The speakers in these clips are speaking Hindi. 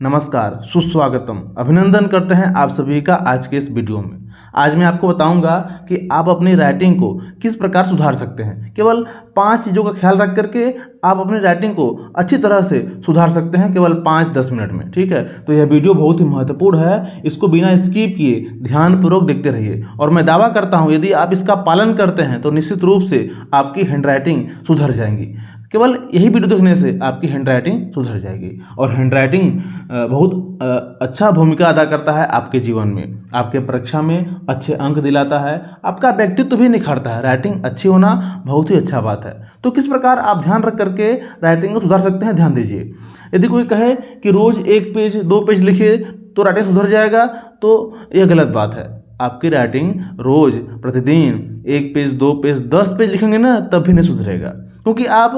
नमस्कार, सुस्वागतम। अभिनंदन करते हैं आप सभी का आज के इस वीडियो में। आज मैं आपको बताऊंगा कि आप अपनी राइटिंग को किस प्रकार सुधार सकते हैं। केवल 5 चीज़ों का ख्याल रख करके आप अपनी राइटिंग को अच्छी तरह से सुधार सकते हैं केवल 5-10 मिनट में। ठीक है, तो यह वीडियो बहुत ही महत्वपूर्ण है, इसको बिना स्किप किए ध्यानपूर्वक देखते रहिए। और मैं दावा करता हूँ यदि आप इसका पालन करते हैं तो निश्चित रूप से आपकी हैंडराइटिंग सुधर जाएंगी। केवल यही वीडियो देखने से आपकी हैंडराइटिंग सुधर जाएगी। और हैंडराइटिंग बहुत अच्छा भूमिका अदा करता है आपके जीवन में, आपके परीक्षा में अच्छे अंक दिलाता है, आपका व्यक्तित्व भी निखारता है। राइटिंग अच्छी होना बहुत ही अच्छा बात है। तो किस प्रकार आप ध्यान रख करके राइटिंग को सुधार सकते हैं, ध्यान दीजिए। यदि कोई कहे कि रोज़ 1 पेज 2 पेज लिखिए तो राइटिंग सुधर जाएगा, तो यह गलत बात है। आपकी राइटिंग रोज प्रतिदिन 1 पेज 2 पेज 10 पेज लिखेंगे ना, तब भी नहीं सुधरेगा। क्योंकि आप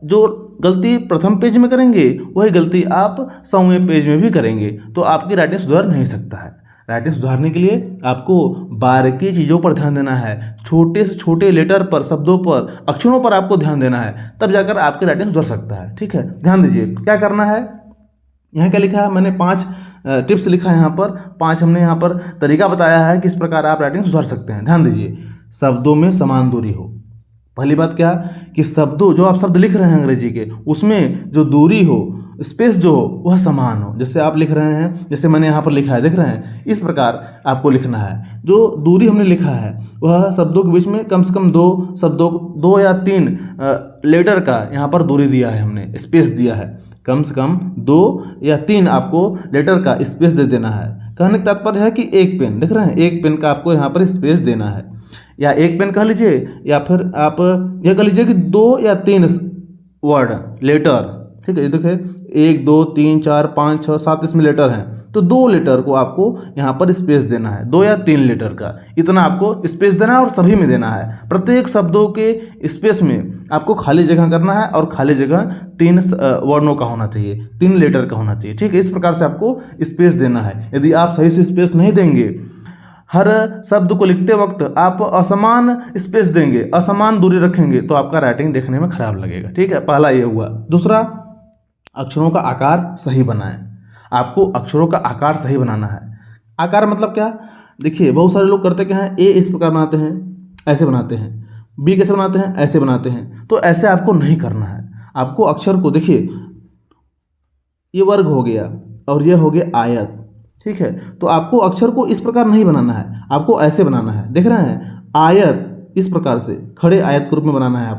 जो गलती प्रथम पेज में करेंगे वही गलती आप 100वें पेज में भी करेंगे, तो आपकी राइटिंग सुधर नहीं सकता है। राइटिंग सुधारने के लिए आपको बारीकी चीज़ों पर ध्यान देना है, छोटे से छोटे लेटर पर, शब्दों पर, अक्षरों पर आपको ध्यान देना है, तब जाकर आपकी राइटिंग सुधर सकता है। ठीक है, ध्यान दीजिए क्या करना है। यहाँ क्या लिखा है, मैंने 5 टिप्स लिखा है यहाँ पर, 5 हमने यहाँ पर तरीका बताया है किस प्रकार आप राइटिंग सुधार सकते हैं। ध्यान दीजिए, शब्दों में समान दूरी हो। पहली बात क्या कि शब्दों जो आप शब्द लिख रहे हैं अंग्रेजी के, उसमें जो दूरी हो, स्पेस जो हो वह समान हो। जैसे आप लिख रहे हैं, जैसे मैंने यहाँ पर लिखा है, देख रहे हैं, इस प्रकार आपको लिखना है। जो दूरी हमने लिखा है वह शब्दों के बीच में कम से कम 2 शब्दों 2 या 3 लेटर का यहाँ पर दूरी दिया है, हमने स्पेस दिया है। कम से कम 2 या 3 आपको लेटर का स्पेस दे देना है। कहने का तात्पर्य है कि एक पेन, देख रहे हैं, एक पेन का आपको यहाँ पर स्पेस देना है, या एक पेन कह लीजिए, या फिर आप यह कह लीजिए कि 2 या 3 वर्ड लेटर। ठीक है, ये देखिए 1 2 3 4 5 6 7 इसमें लेटर हैं, तो 2 लेटर को आपको यहाँ पर स्पेस देना है, 2 या 3 लेटर का इतना आपको स्पेस देना है, और सभी में देना है। प्रत्येक शब्दों के स्पेस में आपको खाली जगह करना है, और खाली जगह 3 वर्णों का होना चाहिए, 3 लेटर का होना चाहिए। ठीक है, इस प्रकार से आपको स्पेस देना है। यदि आप सही से स्पेस नहीं देंगे, हर शब्द को लिखते वक्त आप असमान स्पेस देंगे, असमान दूरी रखेंगे, तो आपका राइटिंग देखने में खराब लगेगा। ठीक है, पहला ये हुआ। दूसरा, अक्षरों का आकार सही बनाएं। आपको अक्षरों का आकार सही बनाना है। आकार मतलब क्या, देखिए बहुत सारे लोग करते क्या हैं, ए इस प्रकार बनाते हैं, ऐसे बनाते हैं, बी कैसे बनाते हैं, ऐसे बनाते हैं। तो ऐसे आपको नहीं करना है। आपको अक्षर को, देखिए ये वर्ग हो गया और ये हो गया आयत। ठीक है, तो आपको अक्षर को इस प्रकार नहीं बनाना है, आपको ऐसे बनाना है। देख रहे हैं, आयत इस प्रकार से खड़े आयत के रूप में बनाना है।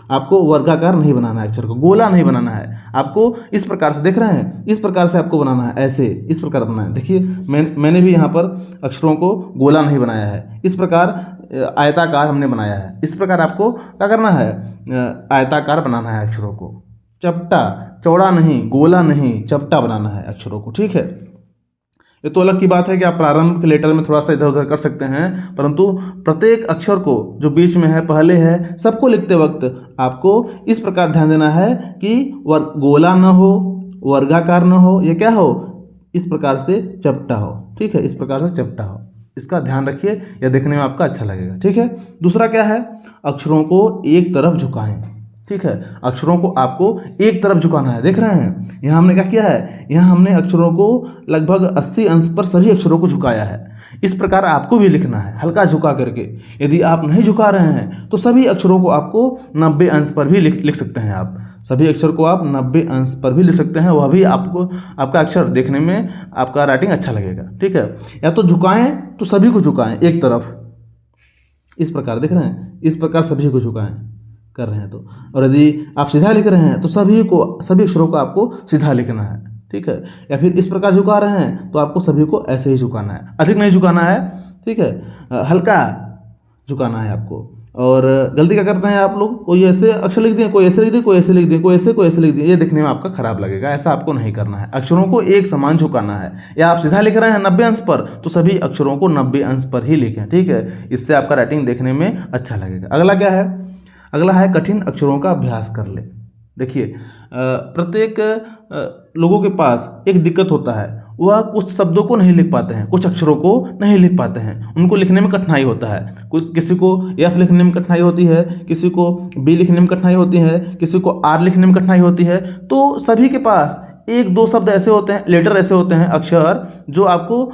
आपको वर्गाकार नहीं बनाना है, अक्षर को गोला नहीं बनाना है, आपको इस प्रकार से, देख रहे हैं, इस प्रकार से आपको बनाना है, ऐसे इस प्रकार बनाना है। देखिए मैंने भी यहाँ पर अक्षरों को गोला नहीं बनाया है, इस प्रकार आयताकार हमने बनाया है। इस प्रकार आपको क्या करना है, आयताकार बनाना है अक्षरों को, चपटा, चौड़ा नहीं, गोला नहीं, चपटा बनाना है अक्षरों को। ठीक है, ये तो अलग की बात है कि आप प्रारंभ के लेटर में थोड़ा सा इधर उधर कर सकते हैं, परंतु प्रत्येक अक्षर को जो बीच में है, पहले है, सबको लिखते वक्त आपको इस प्रकार ध्यान देना है कि गोला न हो, वर्गाकार न हो, ये क्या हो, इस प्रकार से चपटा हो। ठीक है, इस प्रकार से चपटा हो, इसका ध्यान रखिए, यह देखने में आपका अच्छा लगेगा। ठीक है, दूसरा क्या है, अक्षरों को एक तरफ झुकाएं। ठीक है, अक्षरों को आपको एक तरफ झुकाना है। देख रहे हैं, यहाँ हमने क्या किया है, यहाँ हमने अक्षरों को लगभग 80 अंश पर सभी अक्षरों को झुकाया है। इस प्रकार आपको भी लिखना है, हल्का झुका करके। यदि आप नहीं झुका रहे हैं तो सभी अक्षरों को आपको 90 अंश पर भी लिख सकते हैं। आप सभी अक्षर को आप 90 अंश पर भी लिख सकते हैं, वह भी आपको, आपका अक्षर देखने में आपका राइटिंग अच्छा लगेगा। ठीक है, या तो झुकाएं तो सभी को झुकाएं एक तरफ, इस प्रकार, देख रहे हैं, इस प्रकार सभी को झुकाएं कर रहे हैं तो। और यदि आप सीधा लिख रहे हैं तो सभी अक्षरों को आपको सीधा लिखना है। ठीक है, या फिर इस प्रकार झुका रहे हैं तो आपको सभी को ऐसे ही झुकाना है, अधिक नहीं झुकाना है। ठीक है, हल्का झुकाना है आपको। और गलती क्या करते हैं आप लोग, कोई ऐसे अक्षर लिख दें, कोई ऐसे लिख दें, कोई ऐसे लिख दें, कोई ऐसे लिख दें, ये देखने में आपका खराब लगेगा। ऐसा आपको नहीं करना है, अक्षरों को एक समान झुकाना है। या आप सीधा लिख रहे हैं 90 अंश पर, तो सभी अक्षरों को 90 अंश पर ही लिखें। ठीक है, इससे आपका राइटिंग देखने में अच्छा लगेगा। अगला क्या है, अगला है कठिन अक्षरों का अभ्यास कर ले। देखिए प्रत्येक लोगों के पास एक दिक्कत होता है, वह कुछ शब्दों को नहीं लिख पाते हैं, कुछ अक्षरों को नहीं लिख पाते हैं, उनको लिखने में कठिनाई होता है। किसी को एफ लिखने में कठिनाई होती है, किसी को बी लिखने में कठिनाई होती है, किसी को आर लिखने में कठिनाई होती है। तो सभी के पास एक दो शब्द ऐसे होते हैं, लेटर ऐसे होते हैं, अक्षर जो आपको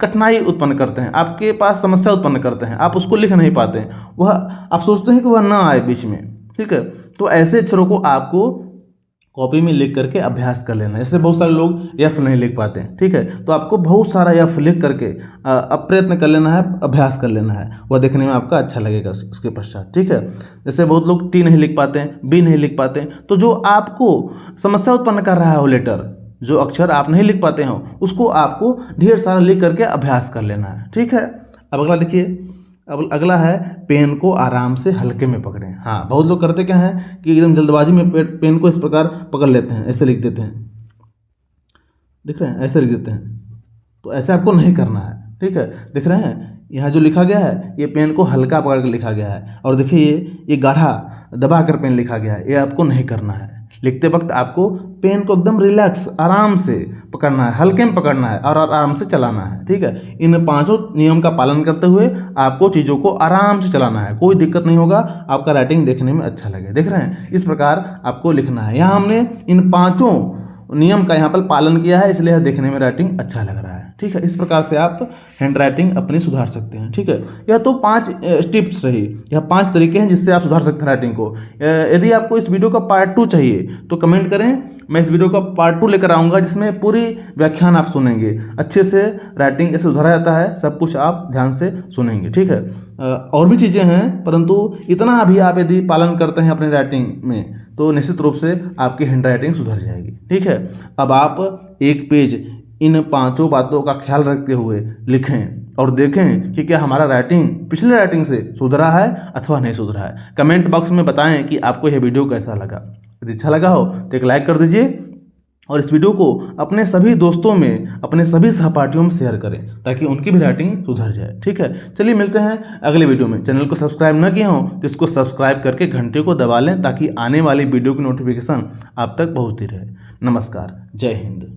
कठिनाई उत्पन्न करते हैं, आपके पास समस्या उत्पन्न करते हैं, आप उसको लिख नहीं पाते हैं, वह आप सोचते हैं कि वह ना आए बीच में, ठीक है। तो ऐसे अक्षरों को आपको कॉपी में लिख करके अभ्यास कर लेना है। जैसे बहुत सारे लोग एफ नहीं लिख पाते हैं, ठीक है, तो आपको बहुत सारा एफ लिख करके अब प्रयत्न कर लेना है, अभ्यास कर लेना है, वह देखने में आपका अच्छा लगेगा उसके पश्चात, ठीक है। जैसे बहुत लोग टी नहीं लिख पाते हैं, बी नहीं लिख पाते हैं, तो जो आपको समस्या उत्पन्न कर रहा है वो लेटर, जो अक्षर आप नहीं लिख पाते हो, उसको आपको ढेर सारा लिख करके अभ्यास कर लेना है, ठीक है। अब अगला देखिए, अब अगला है पेन को आराम से हल्के में पकड़ें। हाँ, बहुत लोग करते क्या हैं कि एकदम जल्दबाजी में पेन को इस प्रकार पकड़ लेते हैं, ऐसे लिख देते हैं, दिख रहे हैं, ऐसे लिख देते हैं। तो ऐसे आपको नहीं करना है, ठीक है। दिख रहे हैं यहाँ जो लिखा गया है, ये पेन को हल्का पकड़ कर लिखा गया है, और देखिए ये गाढ़ा दबा कर पेन लिखा गया है, ये आपको नहीं करना है। लिखते वक्त आपको पेन को एकदम रिलैक्स आराम से पकड़ना है, हल्के में पकड़ना है और आराम से चलाना है, ठीक है। इन पांचों नियम का पालन करते हुए आपको चीज़ों को आराम से चलाना है, कोई दिक्कत नहीं होगा, आपका राइटिंग देखने में अच्छा लगे। देख रहे हैं, इस प्रकार आपको लिखना है। यहाँ हमने इन पांचों नियम का यहाँ पर पालन किया है, इसलिए देखने में राइटिंग अच्छा लग रहा है, ठीक है। इस प्रकार से आप हैंड राइटिंग अपनी सुधार सकते हैं, ठीक है। यह तो 5 टिप्स रही, यह 5 तरीके हैं जिससे आप सुधार सकते हैं राइटिंग को। यदि आपको इस वीडियो का पार्ट 2 चाहिए तो कमेंट करें, मैं इस वीडियो का पार्ट 2 लेकर आऊँगा, जिसमें पूरी व्याख्यान आप सुनेंगे, अच्छे से राइटिंग कैसे सुधारा जाता है सब कुछ आप ध्यान से सुनेंगे, ठीक है। और भी चीज़ें हैं, परंतु इतना अभी आप यदि पालन करते हैं अपनी राइटिंग में तो निश्चित रूप से आपकी हैंड राइटिंग सुधर जाएगी, ठीक है। अब आप एक पेज इन 5 बातों का ख्याल रखते हुए लिखें और देखें कि क्या हमारा राइटिंग पिछले राइटिंग से सुधरा है अथवा नहीं सुधरा है। कमेंट बॉक्स में बताएं कि आपको यह वीडियो कैसा लगा। यदि अच्छा लगा हो तो एक लाइक कर दीजिए और इस वीडियो को अपने सभी दोस्तों में, अपने सभी सहपाठियों में शेयर करें ताकि उनकी भी राइटिंग सुधर जाए, ठीक है। चलिए मिलते हैं अगले वीडियो में। चैनल को सब्सक्राइब न किए हों तो इसको सब्सक्राइब करके घंटे को दबा लें ताकि आने वाली वीडियो की नोटिफिकेशन आप तक पहुंचती रहे। नमस्कार, जय हिंद।